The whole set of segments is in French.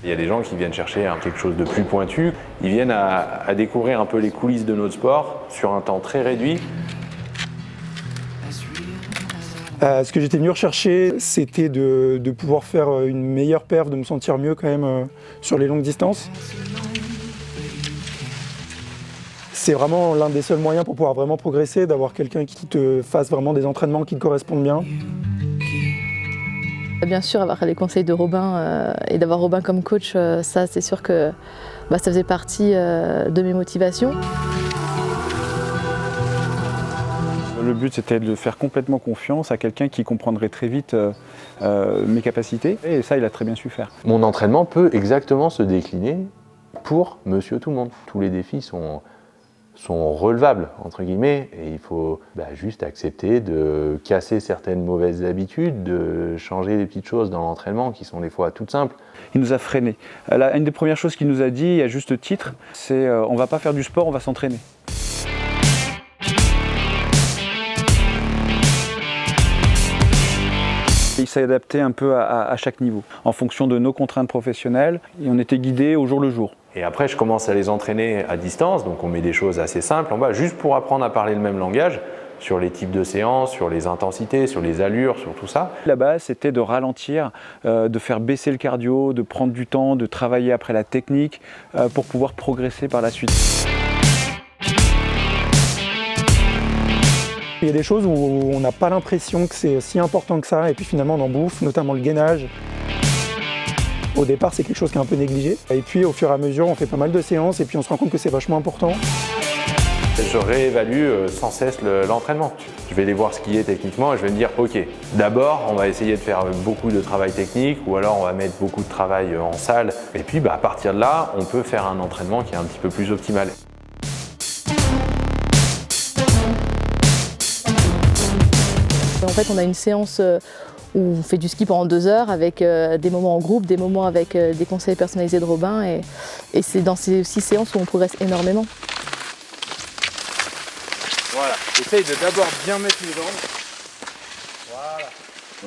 Il y a des gens qui viennent chercher quelque chose de plus pointu. Ils viennent à découvrir un peu les coulisses de notre sport sur un temps très réduit. Ce que j'étais venu rechercher, c'était de pouvoir faire une meilleure perf, de me sentir mieux quand même sur les longues distances. C'est vraiment l'un des seuls moyens pour pouvoir vraiment progresser, d'avoir quelqu'un qui te fasse vraiment des entraînements qui te correspondent bien. Bien sûr, avoir les conseils de Robin et d'avoir Robin comme coach, ça c'est sûr que ça faisait partie de mes motivations. Le but c'était de faire complètement confiance à quelqu'un qui comprendrait très vite mes capacités et ça il a très bien su faire. Mon entraînement peut exactement se décliner pour monsieur tout le monde. Tous les défis sont relevables, entre guillemets, et il faut juste accepter de casser certaines mauvaises habitudes, de changer des petites choses dans l'entraînement qui sont des fois toutes simples. Il nous a freinés. Une des premières choses qu'il nous a dit, à juste titre, c'est on va pas faire du sport, on va s'entraîner. Il s'est adapté un peu à chaque niveau, en fonction de nos contraintes professionnelles, et on était guidés au jour le jour. Et après, je commence à les entraîner à distance, donc on met des choses assez simples en bas, juste pour apprendre à parler le même langage, sur les types de séances, sur les intensités, sur les allures, sur tout ça. La base, c'était de ralentir, de faire baisser le cardio, de prendre du temps, de travailler après la technique, pour pouvoir progresser par la suite. Il y a des choses où on n'a pas l'impression que c'est si important que ça, et puis finalement on en bouffe, notamment le gainage. Au départ, c'est quelque chose qui est un peu négligé. Et puis au fur et à mesure, on fait pas mal de séances et puis on se rend compte que c'est vachement important. Je réévalue sans cesse l'entraînement. Je vais aller voir ce qui est techniquement et je vais me dire ok, d'abord on va essayer de faire beaucoup de travail technique ou alors on va mettre beaucoup de travail en salle. Et puis à partir de là, on peut faire un entraînement qui est un petit peu plus optimal. En fait, on a une séance où on fait du ski pendant 2 heures avec des moments en groupe, des moments avec des conseils personnalisés de Robin et c'est dans ces 6 séances où on progresse énormément. Voilà, essaye de d'abord bien mettre les jambes. Voilà.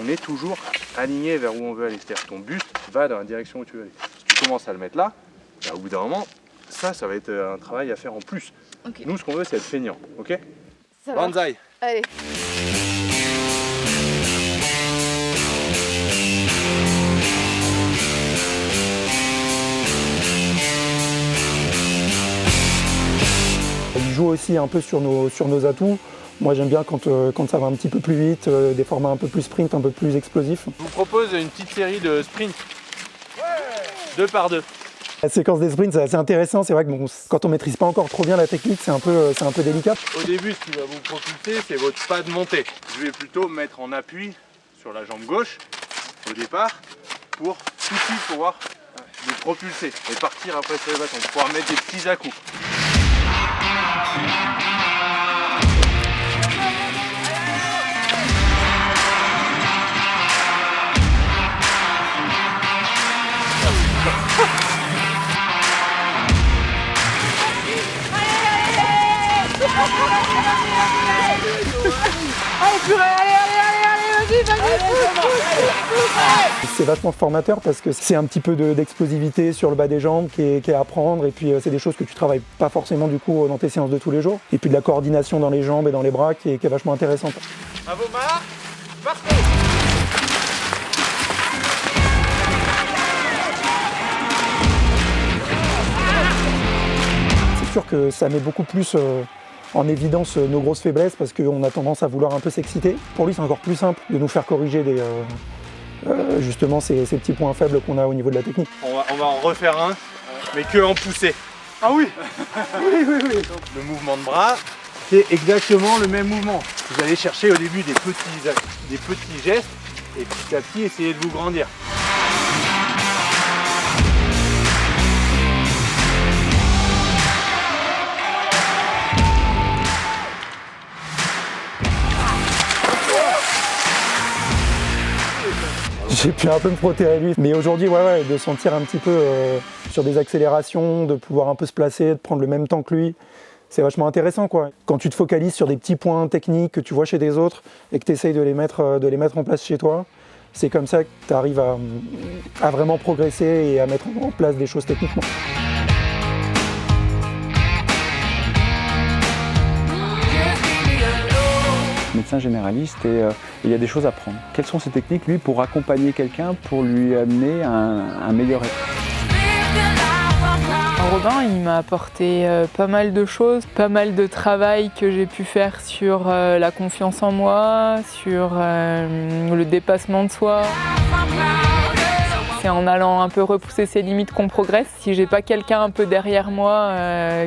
On est toujours aligné vers où on veut aller, c'est-à-dire ton buste va dans la direction où tu veux aller. Si tu commences à le mettre là, au bout d'un moment, ça va être un travail à faire en plus. Okay. Nous, ce qu'on veut, c'est être feignant, ok? Banzai. Allez. Il joue aussi un peu sur nos atouts. Moi j'aime bien quand ça va un petit peu plus vite, des formats un peu plus sprint, un peu plus explosifs. Je vous propose une petite série de sprints. 2 par 2. La séquence des sprints, c'est assez intéressant. C'est vrai que quand on maîtrise pas encore trop bien la technique, c'est un peu délicat. Au début, ce qui va vous propulser, c'est votre pas de montée. Je vais plutôt me mettre en appui sur la jambe gauche au départ pour tout de suite pouvoir vous propulser et partir après sur les bâtons, pour pouvoir mettre des petits à-coups. C'est vachement formateur parce que c'est un petit peu d'explosivité sur le bas des jambes qui est à apprendre et puis c'est des choses que tu travailles pas forcément du coup dans tes séances de tous les jours. Et puis de la coordination dans les jambes et dans les bras qui est vachement intéressante. À vos marques, partez! C'est sûr que ça met beaucoup plus en évidence nos grosses faiblesses parce qu'on a tendance à vouloir un peu s'exciter. Pour lui, c'est encore plus simple de nous faire corriger justement ces petits points faibles qu'on a au niveau de la technique. On va en refaire un, mais que en poussée. Ah oui. Oui. Donc, le mouvement de bras, c'est exactement le même mouvement. Vous allez chercher au début des petits gestes et petit à petit essayer de vous grandir. J'ai pu un peu me frotter à lui, mais aujourd'hui, de sentir un petit peu sur des accélérations, de pouvoir un peu se placer, de prendre le même temps que lui, c'est vachement intéressant, quoi. Quand tu te focalises sur des petits points techniques que tu vois chez des autres et que tu essayes de les mettre en place chez toi, C'est comme ça que tu arrives à vraiment progresser et à mettre en place des choses techniquement. Médecin généraliste et il y a des choses à prendre. Quelles sont ces techniques, lui, pour accompagner quelqu'un, pour lui amener un meilleur état? Robin, il m'a apporté pas mal de choses, pas mal de travail que j'ai pu faire sur la confiance en moi, sur le dépassement de soi. C'est en allant un peu repousser ses limites qu'on progresse. Si j'ai pas quelqu'un un peu derrière moi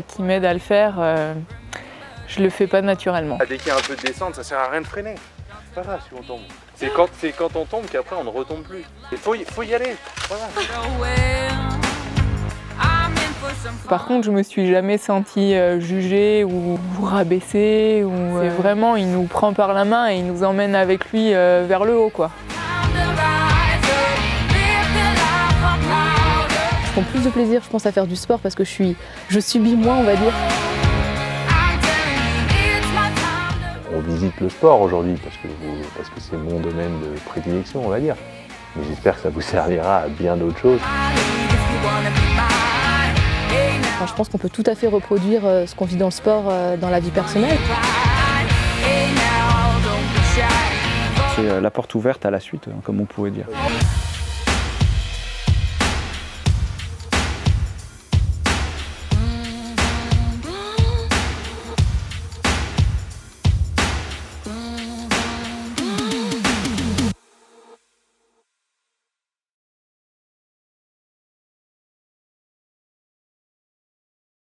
qui m'aide à le faire, je le fais pas naturellement. Dès qu'il y a un peu de descente, ça sert à rien de freiner. C'est pas grave si on tombe. C'est quand on tombe qu'après on ne retombe plus. Il faut y aller. Voilà. Par contre, je me suis jamais sentie jugée ou rabaissée. C'est vraiment, il nous prend par la main et il nous emmène avec lui vers le haut, quoi. Je prends plus de plaisir, je pense, à faire du sport parce que je subis moins, on va dire. On visite le sport aujourd'hui parce que c'est mon domaine de prédilection, on va dire. Mais j'espère que ça vous servira à bien d'autres choses. Enfin, je pense qu'on peut tout à fait reproduire ce qu'on vit dans le sport dans la vie personnelle. C'est la porte ouverte à la suite, comme on pourrait dire.